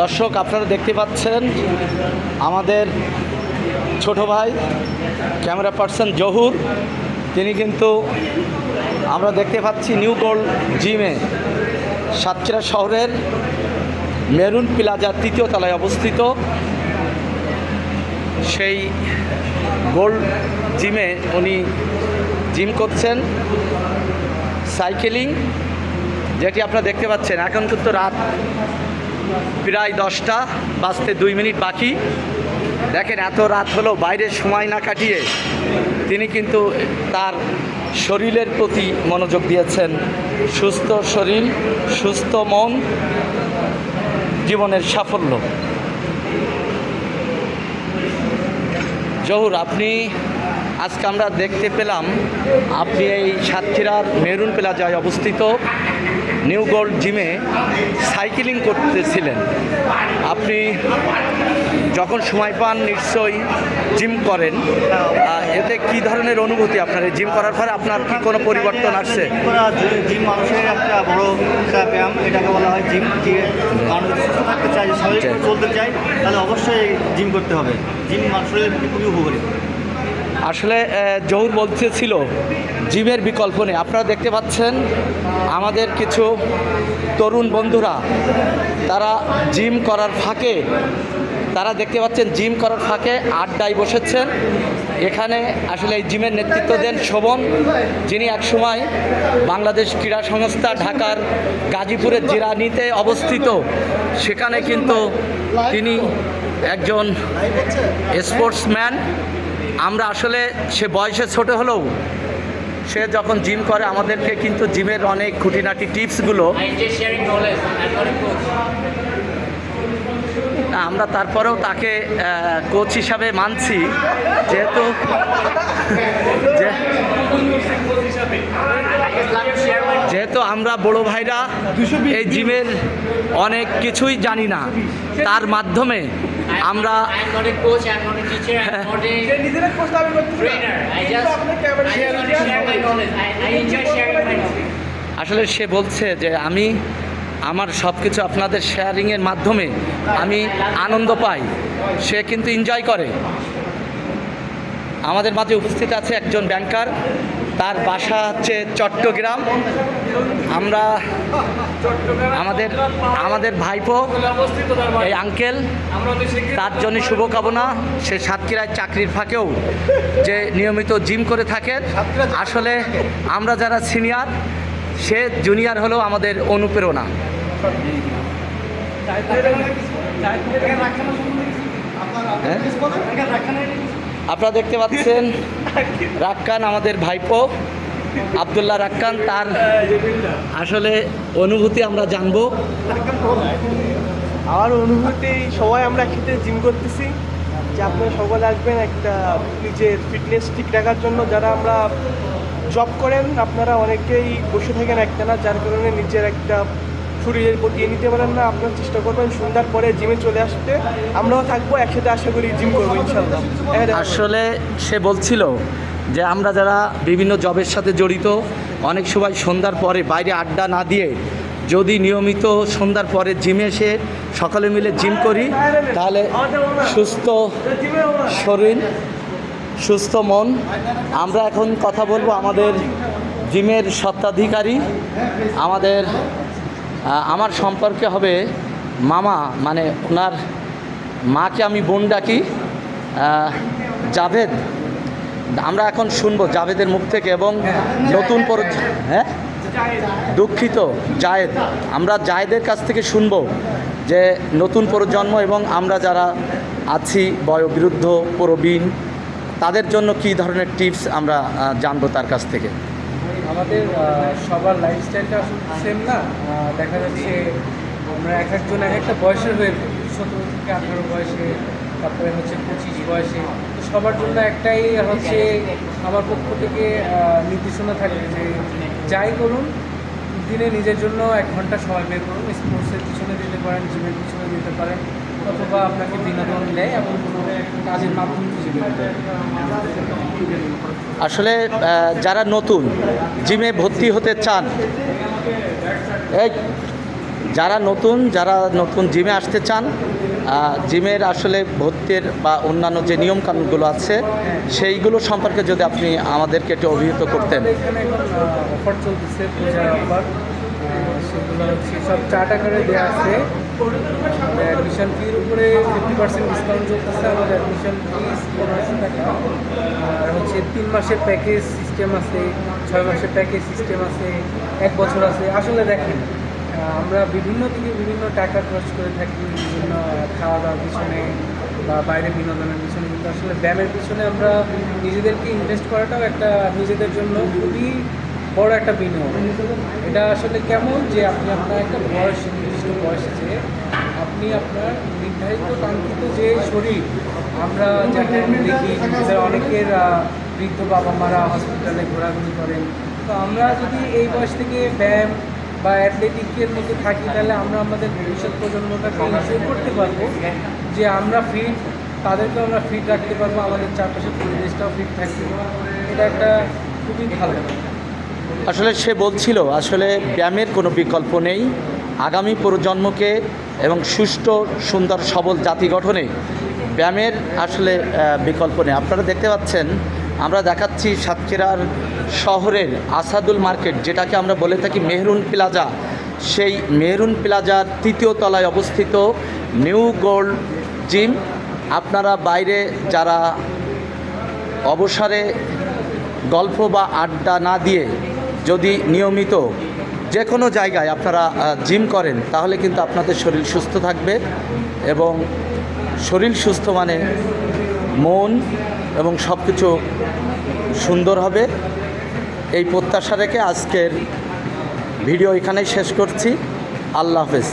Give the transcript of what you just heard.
দর্শক, আপনারা দেখতে পাচ্ছেন আমাদের ছোট ভাই ক্যামেরা পার্সন জহুর, তিনি কিন্তু আমরা দেখতে পাচ্ছি নিউ গোল্ড জিমে সাতক্ষীরা শহরের মেরুন প্লাজার ৩য় তলায় অবস্থিত সেই গোল্ড জিমে উনি জিম করছেন, সাইকেলিং, যেটি আপনারা দেখতে পাচ্ছেন। এখন কিন্তু রাত প্রায় 10টা বাজতে 2 মিনিট বাকি। দেখেন, এত রাত হলো বাইরের সময় না কাটিয়ে তিনি কিন্তু তার শরীরের প্রতি মনোযোগ দিয়েছেন। সুস্থ শরীর, সুস্থ মন, জীবনের সাফল্য। জহুর, আপনি আজকে আমরা দেখতে পেলাম আপনি এই সাতক্ষীরার মেরুন প্লাজায় অবস্থিত নিউ গোল্ড জিমে সাইকেলিং করতেছিলেন। আপনি যখন সময় পান নিশ্চয়ই জিম করেন, এতে কি ধরনের অনুভূতি আপনার? এই জিম করার পরে আপনার কি কোনো পরিবর্তন আসছে? জিম মানুষের একটা বড় ব্যায়াম, এটাকে বলা হয় জিম। যে মানুষ সুস্থ থাকতে চায়, শরীর চলতে চায়, তাহলে অবশ্যই জিম করতে হবে। জিম মানুষের খুবই উপকারী। আসলে জহুর বলতেছিল জিমের বিকল্প নেই। আপনারা দেখতে পাচ্ছেন আমাদের কিছু তরুণ বন্ধুরা তারা জিম করার ফাঁকে জিম করার ফাঁকে আড্ডায় বসেছেন। এখানে আসলে এই জিমের নেতৃত্ব দেন শোভন, যিনি একসময় বাংলাদেশ ক্রীড়া সংস্থা ঢাকার গাজীপুরের জিরানীতে অবস্থিত, সেখানে কিন্তু তিনি একজন স্পোর্টসম্যান। আমরা আসলে সে বয়সে ছোট হলেও সে যখন জিম করে আমাদেরকে কিন্তু জিমের অনেক খুঁটিনাটি টিপসগুলো আমরা তারপরেও তাকে কোচ হিসাবে মানছি, যেহেতু আমরা বড় ভাইরা এই জিমের অনেক কিছুই জানি না, তার মাধ্যমে আমরা আসলে সে বলছে যে আমার সব কিছু আপনাদের শেয়ারিংয়ের মাধ্যমে আমি আনন্দ পাই। সে কিন্তু এনজয় করে। আমাদের মাঝে উপস্থিত আছে একজন ব্যাংকার, তার বাসা হচ্ছে চট্টগ্রাম। আমরা আমাদের ভাইপো এই আঙ্কেল, তার জন্য শুভকামনা। সে সাতক্ষীরায় চাকরির ফাঁকেও যে নিয়মিত জিম করে থাকেন। আসলে আমরা যারা সিনিয়র, সে জুনিয়র হলেও আমাদের অনুপ্রেরণা। আপনারা দেখতে পাচ্ছেন রাক্কান, আমাদের ভাইপো আবদুল্লাহ রাক্কান, তার আসলে অনুভূতি আমরা জানবো। আমার অনুভূতি, সবাই আমরা একসাথে জিম করতেছি, যে আপনারা সকলে আসবেন একটা নিজের ফিটনেস ঠিক রাখার জন্য। যারা আমরা জব করেন, আপনারা অনেকেই বসে থাকেন একটানা, যার কারণে নিজের একটা শরীরের প্রতি নিতে পারেন না। আপনারা চেষ্টা করবেন সন্ধ্যার পরে জিমে চলে আসতে। আমরাও থাকবো একসাথে, আশা করি জিম করবো ইনশাল্লাহ। আসলে সে বলছিল যে আমরা যারা বিভিন্ন জবের সাথে জড়িত, অনেক সময় সন্ধ্যার পরে বাইরে আড্ডা না দিয়ে যদি নিয়মিত সন্ধ্যার পরে জিমে এসে সকলে মিলে জিম করি, তাহলে সুস্থ শরীর, সুস্থ মন। আমরা এখন কথা বলবো আমাদের জিমের স্বত্বাধিকারী, আমার সম্পর্কে হবে মামা, মানে ওনার মাকে আমি বোন ডাকি, জাভেদ। আমরা এখন শুনবো জাভেদের মুখ থেকে, এবং নতুন দুঃখিত জায়েদ, আমরা জায়েদের কাছ থেকে শুনবো যে নতুন প্রজন্ম এবং আমরা যারা আছি বয়োবৃদ্ধ প্রবীণ, তাদের জন্য কী ধরনের টিপস আমরা জানবো তার কাছ থেকে। আমাদের সবার লাইফস্টাইলটা সেম না। দেখা যাচ্ছে আমরা একজন এক একটা বয়সের হয়ে 17 থেকে 18 বয়সে, তারপরে হচ্ছে 25 বয়সে। তো সবার জন্য একটাই হচ্ছে আমার পক্ষ থেকে নির্দেশনা থাকে যে যাই করুন, দিনে নিজের জন্য 1 ঘন্টা সময় বের করুন। স্পোর্টসের পিছনে দিতে পারেন, জিমের পিছনে দিতে পারেন, অথবা আপনাকে বিনোদন দেয় এমন কোনো কাজের মাধ্যম খুঁজে বের করুন। আসলে যারা নতুন জিমে ভর্তি হতে চান, যারা নতুন জিমে আসতে চান, জিমের আসলে ভর্তির বা অন্যান্য যে নিয়মকানুনগুলো আছে সেইগুলো সম্পর্কে যদি আপনি আমাদেরকে একটু অভিহিত করতেন। আমাদের এখানে এখন অফার চলতেছে, পূজার অফার। সেগুলো হচ্ছে সব 4 টাকারে দেওয়া আছে। অ্যাডমিশন ফির উপরে 50% ডিসকাউন্ট চলতেছে। আমাদের অ্যাডমিশন ফিস 1500 টাকা। আর হচ্ছে 3 মাসের প্যাকেজ সিস্টেম আছে, 6 মাসের প্যাকেজ সিস্টেম আছে, 1 বছর আছে। আসলে দেখেন, আমরা বিভিন্ন দিকে বিভিন্ন টাকা খরচ করে থাকি, বিভিন্ন খাওয়া দাওয়ার পিছনে বা বাইরে বিনোদনের পিছনে, কিন্তু আসলে ব্যায়ামের পিছনে আমরা নিজেদেরকে ইনভেস্ট করাটাও একটা নিজেদের জন্য খুবই বড় একটা বিনিয়োগ। এটা আসলে কেমন যে আপনি আপনার একটা নির্দিষ্ট বয়সে যে আপনি আপনার নির্ধারিত কাঙ্ক্ষিত যে শরীর, আমরা যাকে দেখি নিজেদের অনেকের বৃদ্ধ বাবা মারা হসপিটালে ঘোরাঘুরি করেন, তো আমরা যদি এই বয়স থেকে ব্যায়াম বা অ্যাথলেটিকের মধ্যে থাকি, তাহলে আমরা আমাদের ভবিষ্যৎ প্রজন্মটাকে ইনশিওর করতে পারবো যে আমরা ফিট, তাদেরকেও আমরা ফিট রাখতে পারবো, আমাদের চারপাশের পরিবেশটাও ফিট থাকবে। এটা একটা খুবই ভালো। আসলে সে বলছিল আসলে ব্যায়ামের কোনো বিকল্প নেই আগামী প্রজন্মকে এবং সুষ্ঠু সুন্দর সবল জাতি গঠনে ব্যায়ামের আসলে বিকল্প নেই। আপনারা দেখতে পাচ্ছেন, আমরা দেখাচ্ছি সাতক্ষীরার শহরের আসাদুল মার্কেট, যেটাকে আমরা বলে থাকি মেহরুন প্লাজা, সেই মেহরুন প্লাজার 3য় তলায় অবস্থিত নিউ গোল্ড জিম। আপনারা বাইরে যারা অবসরে গল্প বা আড্ডা না দিয়ে যদি নিয়মিত যে কোনো জায়গায় আপনারা জিম করেন, তাহলে কিন্তু আপনাদের শরীর সুস্থ থাকবে এবং শরীর সুস্থ মানে মন এবং সব কিছু সুন্দর হবে। এই প্রত্যাশা রেখে আজকের ভিডিও এখানেই শেষ করছি। আল্লাহ হাফেজ।